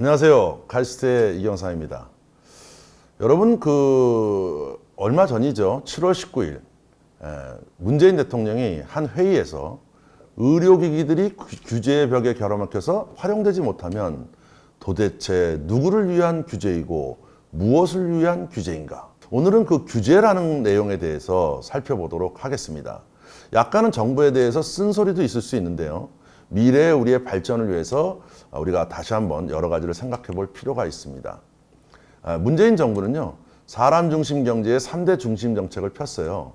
안녕하세요. 카이스트의 이경상입니다. 여러분 얼마 전이죠. 7월 19일 문재인 대통령이 한 회의에서 의료기기들이 규제의 벽에 결어막혀서 활용되지 못하면 도대체 누구를 위한 규제이고 무엇을 위한 규제인가? 오늘은 그 규제라는 내용에 대해서 살펴보도록 하겠습니다. 약간은 정부에 대해서 쓴소리도 있을 수 있는데요. 미래의 우리의 발전을 위해서 우리가 다시 한번 여러 가지를 생각해 볼 필요가 있습니다. 문재인 정부는요, 사람 중심 경제의 3대 중심 정책을 폈어요.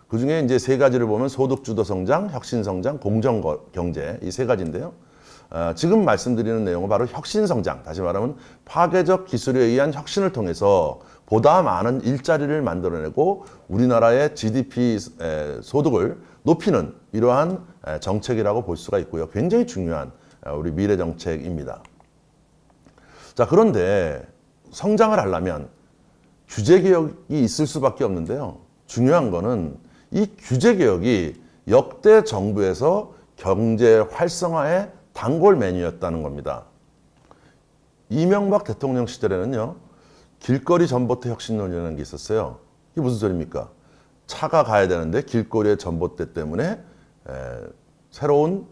그 중에 이제 세 가지를 보면 소득주도 성장, 혁신 성장, 공정 경제 이 세 가지인데요. 지금 말씀드리는 내용은 바로 혁신 성장, 다시 말하면 파괴적 기술에 의한 혁신을 통해서 보다 많은 일자리를 만들어내고 우리나라의 GDP 소득을 높이는 이러한 정책이라고 볼 수가 있고요. 굉장히 중요한 우리 미래 정책입니다. 자, 그런데 성장을 하려면 규제 개혁이 있을 수밖에 없는데요. 중요한 거는 이 규제 개혁이 역대 정부에서 경제 활성화의 단골 메뉴였다는 겁니다. 이명박 대통령 시절에는요, 길거리 전봇대 혁신론이라는 게 있었어요. 이게 무슨 소리입니까? 차가 가야 되는데 길거리에 전봇대 때문에 새로운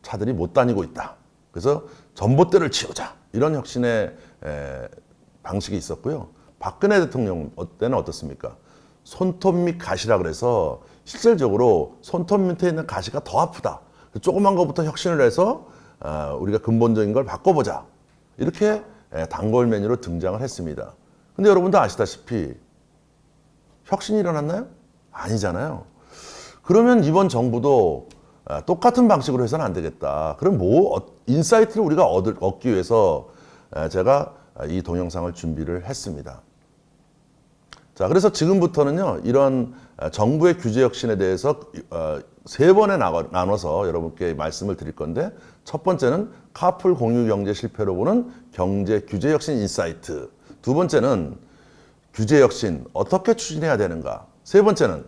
차들이 못 다니고 있다. 그래서 전봇대를 치우자. 이런 혁신의 방식이 있었고요. 박근혜 대통령 때는 어떻습니까? 손톱 밑 가시라 그래서 실질적으로 손톱 밑에 있는 가시가 더 아프다. 조그만 것부터 혁신을 해서 우리가 근본적인 걸 바꿔보자. 이렇게 단골 메뉴로 등장을 했습니다. 근데 여러분도 아시다시피 혁신이 일어났나요? 아니잖아요. 그러면 이번 정부도 똑같은 방식으로 해서는 안 되겠다. 그럼 인사이트를 우리가 얻기 위해서 제가 이 동영상을 준비를 했습니다. 자, 그래서 지금부터는요, 이런 정부의 규제 혁신에 대해서 세 번에 나눠서 여러분께 말씀을 드릴 건데, 첫 번째는 카풀 공유 경제 실패로 보는 경제 규제 혁신 인사이트. 두 번째는 규제 혁신 어떻게 추진해야 되는가. 세 번째는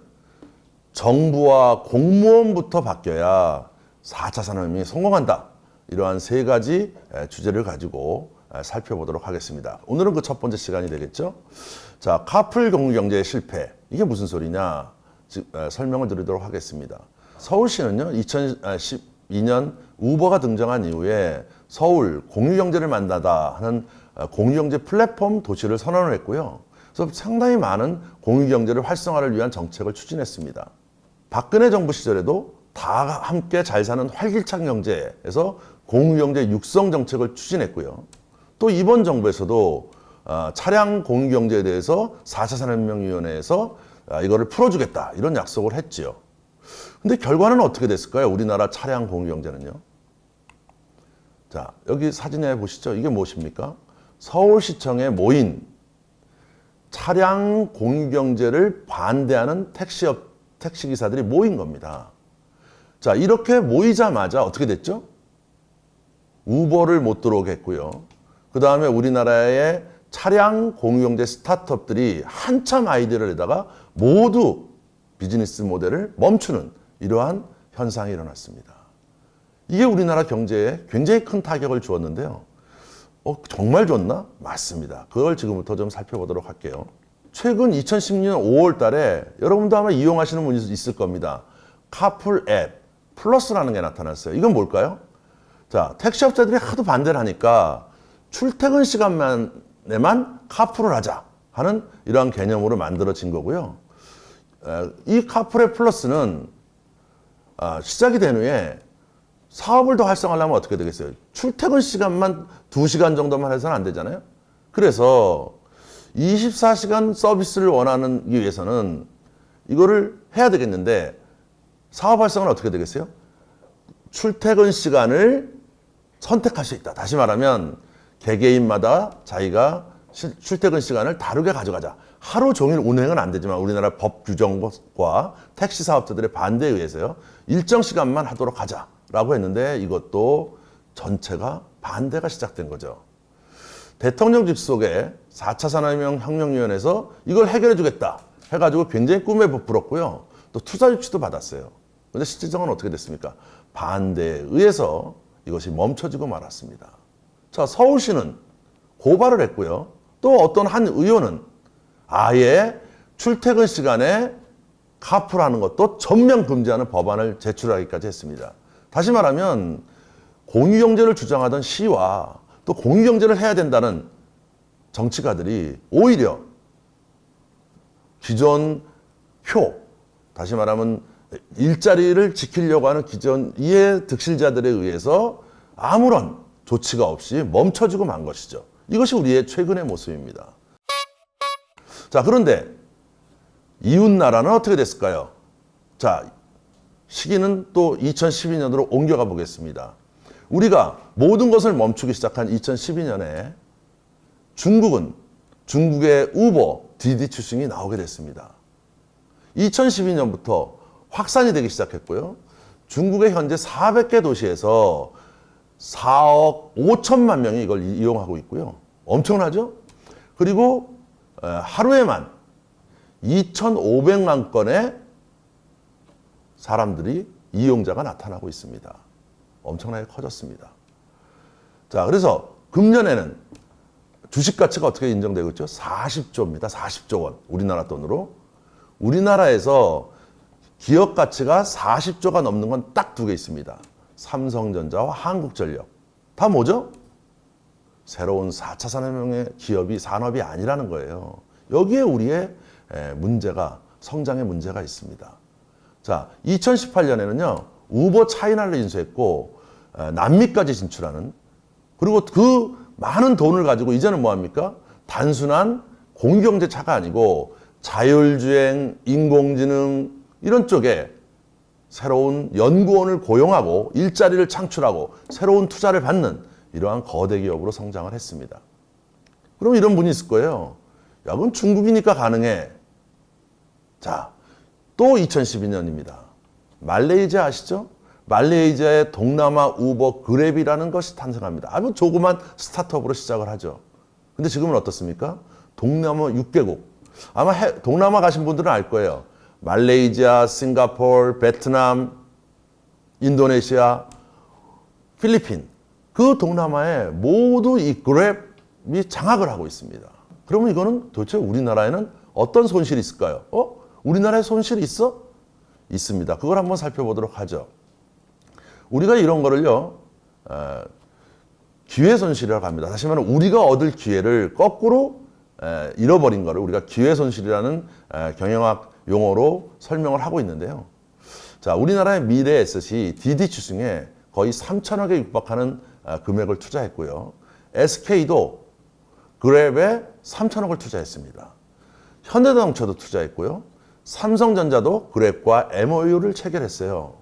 정부와 공무원부터 바뀌어야 4차 산업혁명이 성공한다. 이러한 세 가지 주제를 가지고 살펴보도록 하겠습니다. 오늘은 그 첫 번째 시간이 되겠죠. 자, 카풀 공유 경제의 실패. 이게 무슨 소리냐? 설명을 드리도록 하겠습니다. 서울시는요, 2012년 우버가 등장한 이후에 서울 공유 경제를 만나다 하는 공유 경제 플랫폼 도시를 선언을 했고요. 그래서 상당히 많은 공유 경제를 활성화를 위한 정책을 추진했습니다. 박근혜 정부 시절에도 다 함께 잘 사는 활기찬 경제에서 공유 경제 육성 정책을 추진했고요. 또 이번 정부에서도 차량 공유 경제에 대해서 4차 산업혁명위원회에서 이거를 풀어주겠다 이런 약속을 했지요. 근데 결과는 어떻게 됐을까요? 우리나라 차량 공유 경제는요. 자, 여기 사진에 보시죠. 이게 무엇입니까? 서울시청에 모인 차량 공유 경제를 반대하는 택시기사들이 모인 겁니다. 자, 이렇게 모이자마자 어떻게 됐죠? 우버를 못 들어오게 했고요. 그 다음에 우리나라의 차량 공유경제 스타트업들이 한참 아이디어를 내다가 모두 비즈니스 모델을 멈추는 이러한 현상이 일어났습니다. 이게 우리나라 경제에 굉장히 큰 타격을 주었는데요. 정말 좋나? 맞습니다. 그걸 지금부터 좀 살펴보도록 할게요. 최근 2016년 5월 달에 여러분도 아마 이용하시는 분이 있을 겁니다. 카풀 앱 플러스라는 게 나타났어요. 이건 뭘까요? 자, 택시업자들이 하도 반대를 하니까 출퇴근 시간만에만 카풀을 하자 하는 이러한 개념으로 만들어진 거고요. 이 카풀의 플러스는 시작이 된 후에 사업을 더 활성화하려면 어떻게 되겠어요? 출퇴근 시간만 2시간 정도만 해서는 안 되잖아요. 그래서 24시간 서비스를 원하는 위해서는 이거를 해야 되겠는데 사업 활성화는 어떻게 되겠어요? 출퇴근 시간을 선택할 수 있다. 다시 말하면 개개인마다 자기가 출퇴근 시간을 다르게 가져가자. 하루 종일 운행은 안 되지만 우리나라 법 규정과 택시 사업자들의 반대에 의해서요. 일정 시간만 하도록 하자라고 했는데 이것도 전체가 반대가 시작된 거죠. 대통령 직속에 4차 산업혁명위원회에서 이걸 해결해 주겠다 해가지고 굉장히 꿈에 부풀었고요. 또 투자 유치도 받았어요. 그런데 실질적으로 어떻게 됐습니까? 반대에 의해서 이것이 멈춰지고 말았습니다. 자, 서울시는 고발을 했고요. 또 어떤 한 의원은 아예 출퇴근 시간에 카풀하는 것도 전면 금지하는 법안을 제출하기까지 했습니다. 다시 말하면 공유경제를 주장하던 시와 또 공유경제를 해야 된다는 정치가들이 오히려 기존 표, 다시 말하면 일자리를 지키려고 하는 기존 이해 득실자들에 의해서 아무런 조치가 없이 멈춰지고 만 것이죠. 이것이 우리의 최근의 모습입니다. 자, 그런데 이웃나라는 어떻게 됐을까요? 자, 시기는 또 2012년으로 옮겨가 보겠습니다. 우리가 모든 것을 멈추기 시작한 2012년에 중국의 우버 디디 추싱이 나오게 됐습니다. 2012년부터 확산이 되기 시작했고요. 중국의 현재 400개 도시에서 4억 5천만 명이 이걸 이용하고 있고요. 엄청나죠? 그리고 하루에만 2,500만 건의 사람들이 이용자가 나타나고 있습니다. 엄청나게 커졌습니다. 자, 그래서 금년에는 주식 가치가 어떻게 인정되고 있죠? 40조입니다. 40조 원. 우리나라 돈으로. 우리나라에서 기업 가치가 40조가 넘는 건 딱 두 개 있습니다. 삼성전자와 한국전력. 다 뭐죠? 새로운 4차 산업혁명의 기업이 산업이 아니라는 거예요. 여기에 우리의 문제가, 성장의 문제가 있습니다. 자, 2018년에는요, 우버 차이나를 인수했고, 남미까지 진출하는, 그리고 그 많은 돈을 가지고 이제는 뭐합니까? 단순한 공유경제차가 아니고 자율주행, 인공지능 이런 쪽에 새로운 연구원을 고용하고 일자리를 창출하고 새로운 투자를 받는 이러한 거대 기업으로 성장을 했습니다. 그럼 이런 분이 있을 거예요. 야, 그럼 중국이니까 가능해. 자, 또 2012년입니다. 말레이시아 아시죠? 말레이시아의 동남아 우버 그랩이라는 것이 탄생합니다. 아주 조그만 스타트업으로 시작을 하죠. 근데 지금은 어떻습니까? 동남아 6개국. 아마 동남아 가신 분들은 알 거예요. 말레이시아, 싱가포르, 베트남, 인도네시아, 필리핀. 그 동남아에 모두 이 그랩이 장악을 하고 있습니다. 그러면 이거는 도대체 우리나라에는 어떤 손실이 있을까요? 우리나라에 손실이 있어? 있습니다. 그걸 한번 살펴보도록 하죠. 우리가 이런 거를요, 기회 손실이라고 합니다. 다시 말하면 우리가 얻을 기회를 거꾸로 잃어버린 거를 우리가 기회 손실이라는 경영학 용어로 설명을 하고 있는데요. 자, 우리나라의 미래 에셋이 디디 추싱에 거의 3천억에 육박하는 금액을 투자했고요. SK도 그랩에 3천억을 투자했습니다. 현대자동차도 투자했고요. 삼성전자도 그랩과 MOU를 체결했어요.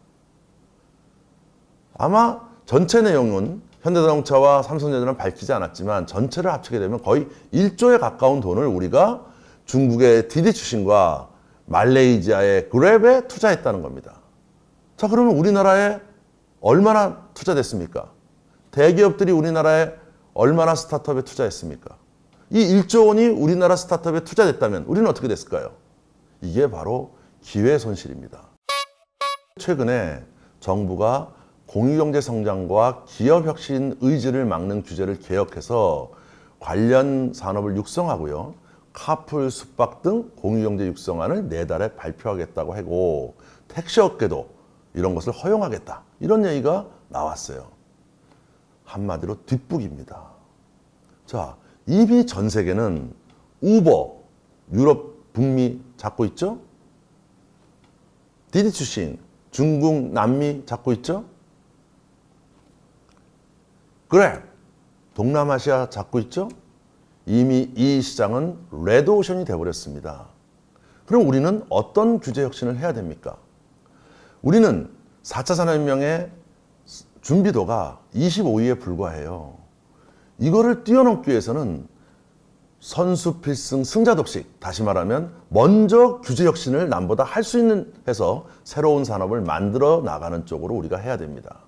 아마 전체 내용은 현대자동차와 삼성전자는 밝히지 않았지만 전체를 합치게 되면 거의 1조에 가까운 돈을 우리가 중국의 디디 추싱과 말레이시아의 그랩에 투자했다는 겁니다. 자, 그러면 우리나라에 얼마나 투자됐습니까? 대기업들이 우리나라에 얼마나 스타트업에 투자했습니까? 이 1조 원이 우리나라 스타트업에 투자됐다면 우리는 어떻게 됐을까요? 이게 바로 기회 손실입니다. 최근에 정부가 공유경제 성장과 기업 혁신 의지를 막는 규제를 개혁해서 관련 산업을 육성하고요. 카풀, 숙박 등 공유경제 육성안을 내달에 발표하겠다고 하고 택시업계도 이런 것을 허용하겠다. 이런 얘기가 나왔어요. 한마디로 뒷북입니다. 자, 이미 전 세계는 우버, 유럽, 북미 잡고 있죠? 디디 추싱, 중국, 남미 잡고 있죠? 그래, 동남아시아 잡고 있죠? 이미 이 시장은 레드오션이 되어버렸습니다. 그럼 우리는 어떤 규제 혁신을 해야 됩니까? 우리는 4차 산업혁명의 준비도가 25위에 불과해요. 이거를 뛰어넘기 위해서는 선수 필승 승자 독식, 다시 말하면 먼저 규제 혁신을 남보다 할 수 있는 해서 새로운 산업을 만들어 나가는 쪽으로 우리가 해야 됩니다.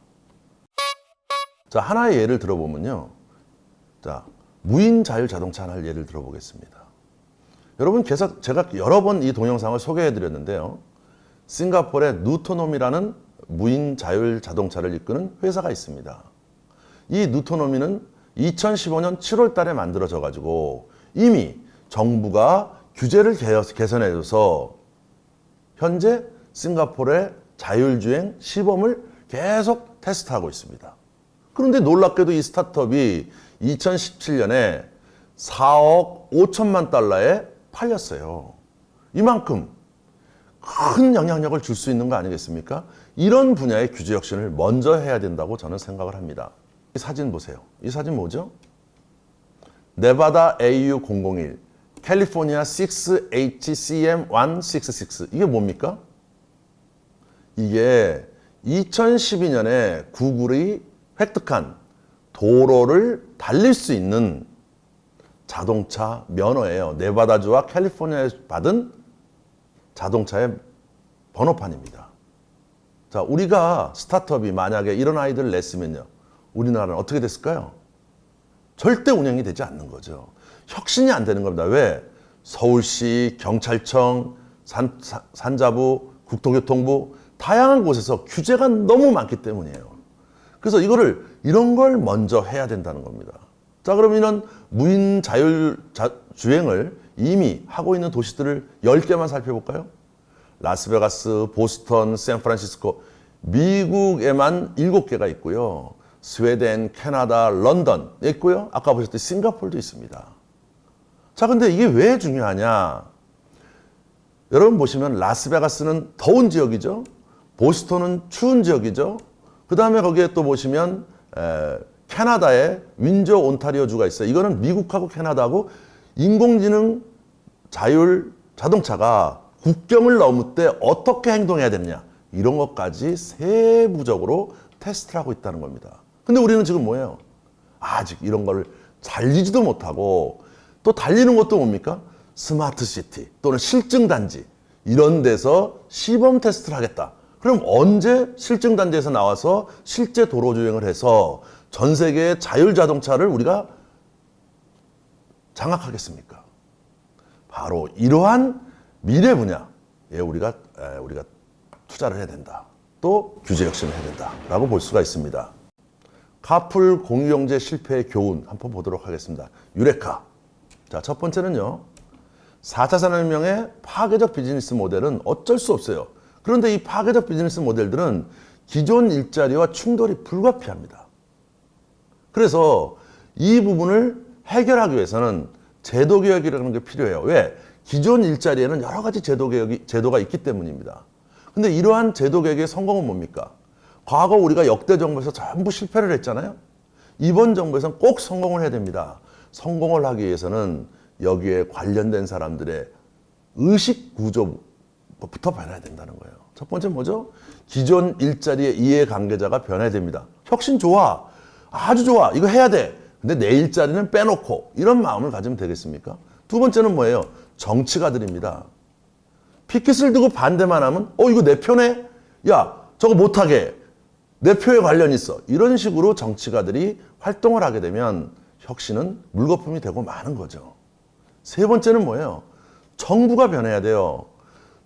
자, 하나의 예를 들어보면요. 자, 무인 자율 자동차 하나를 예를 들어보겠습니다. 여러분, 제가 여러 번 이 동영상을 소개해 드렸는데요. 싱가포르의 누토놈이라는 무인 자율 자동차를 이끄는 회사가 있습니다. 이 누토노미는 2015년 7월 달에 만들어져 가지고 이미 정부가 규제를 개선해줘서 현재 싱가포르의 자율주행 시범을 계속 테스트하고 있습니다. 그런데 놀랍게도 이 스타트업이 2017년에 4억 5천만 달러에 팔렸어요. 이만큼 큰 영향력을 줄 수 있는 거 아니겠습니까? 이런 분야의 규제 혁신을 먼저 해야 된다고 저는 생각을 합니다. 이 사진 보세요. 이 사진 뭐죠? 네바다 AU001, 캘리포니아 6HCM166. 이게 뭡니까? 이게 2012년에 구글이 획득한 도로를 달릴 수 있는 자동차 면허예요. 네바다주와 캘리포니아에서 받은 자동차의 번호판입니다. 자, 우리가 스타트업이 만약에 이런 아이디어를 냈으면요. 우리나라는 어떻게 됐을까요? 절대 운영이 되지 않는 거죠. 혁신이 안 되는 겁니다. 왜? 서울시, 경찰청, 산자부, 국토교통부 다양한 곳에서 규제가 너무 많기 때문이에요. 그래서 이런 걸 먼저 해야 된다는 겁니다. 자, 그럼 이런 무인 주행을 이미 하고 있는 도시들을 10개만 살펴볼까요? 라스베가스, 보스턴, 샌프란시스코, 미국에만 7개가 있고요. 스웨덴, 캐나다, 런던 있고요. 아까 보셨던 싱가포르도 있습니다. 자, 근데 이게 왜 중요하냐? 여러분 보시면 라스베가스는 더운 지역이죠. 보스턴은 추운 지역이죠. 그 다음에 거기에 또 보시면 캐나다에 윈저 온타리오주가 있어요. 이거는 미국하고 캐나다하고 인공지능 자동차가 국경을 넘을 때 어떻게 행동해야 되느냐 이런 것까지 세부적으로 테스트를 하고 있다는 겁니다. 근데 우리는 지금 뭐예요? 아직 이런 걸 달리지도 못하고 또 달리는 것도 뭡니까? 스마트 시티 또는 실증 단지 이런 데서 시범 테스트를 하겠다. 그럼 언제 실증 단지에서 나와서 실제 도로 주행을 해서 전 세계의 자율자동차를 우리가 장악하겠습니까? 바로 이러한 미래 분야에 우리가 투자를 해야 된다. 또 규제 혁신을 해야 된다라고 볼 수가 있습니다. 카풀 공유경제 실패의 교훈 한번 보도록 하겠습니다. 유레카. 자, 첫 번째는요. 4차 산업혁명의 파괴적 비즈니스 모델은 어쩔 수 없어요. 그런데 이 파괴적 비즈니스 모델들은 기존 일자리와 충돌이 불가피합니다. 그래서 이 부분을 해결하기 위해서는 제도 개혁이라는 게 필요해요. 왜? 기존 일자리에는 여러 가지 제도가 있기 때문입니다. 근데 이러한 제도 개혁의 성공은 뭡니까? 과거 우리가 역대 정부에서 전부 실패를 했잖아요. 이번 정부에서는 꼭 성공을 해야 됩니다. 성공을 하기 위해서는 여기에 관련된 사람들의 의식 구조부터 변해야 된다는 거예요. 첫 번째 뭐죠? 기존 일자리의 이해관계자가 변해야 됩니다. 혁신 좋아. 아주 좋아. 이거 해야 돼. 근데 내 일자리는 빼놓고 이런 마음을 가지면 되겠습니까? 두 번째는 뭐예요? 정치가들입니다. 피켓을 두고 반대만 하면 이거 내 표네? 야, 저거 못하게. 내 표에 관련 있어. 이런 식으로 정치가들이 활동을 하게 되면 혁신은 물거품이 되고 마는 거죠. 세 번째는 뭐예요? 정부가 변해야 돼요.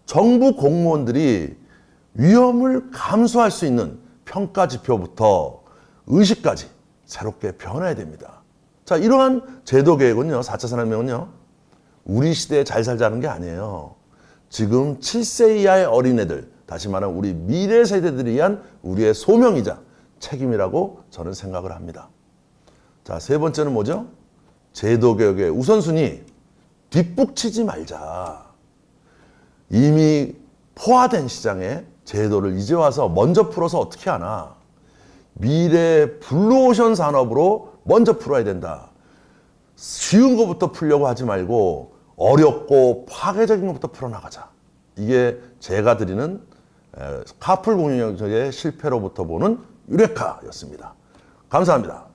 정부 공무원들이 위험을 감수할 수 있는 평가 지표부터 의식까지 새롭게 변해야 됩니다. 자, 이러한 제도 개혁은요, 4차 산업혁명은요, 우리 시대에 잘 살자는 게 아니에요. 지금 7세 이하의 어린애들, 다시 말하면 우리 미래 세대들을 위한 우리의 소명이자 책임이라고 저는 생각을 합니다. 자, 세 번째는 뭐죠? 제도 개혁의 우선순위, 뒷북치지 말자. 이미 포화된 시장에 제도를 이제 와서 먼저 풀어서 어떻게 하나. 미래 블루오션 산업으로 먼저 풀어야 된다. 쉬운 것부터 풀려고 하지 말고 어렵고 파괴적인 것부터 풀어나가자. 이게 제가 드리는 카풀 공유경제의 실패로부터 보는 유레카였습니다. 감사합니다.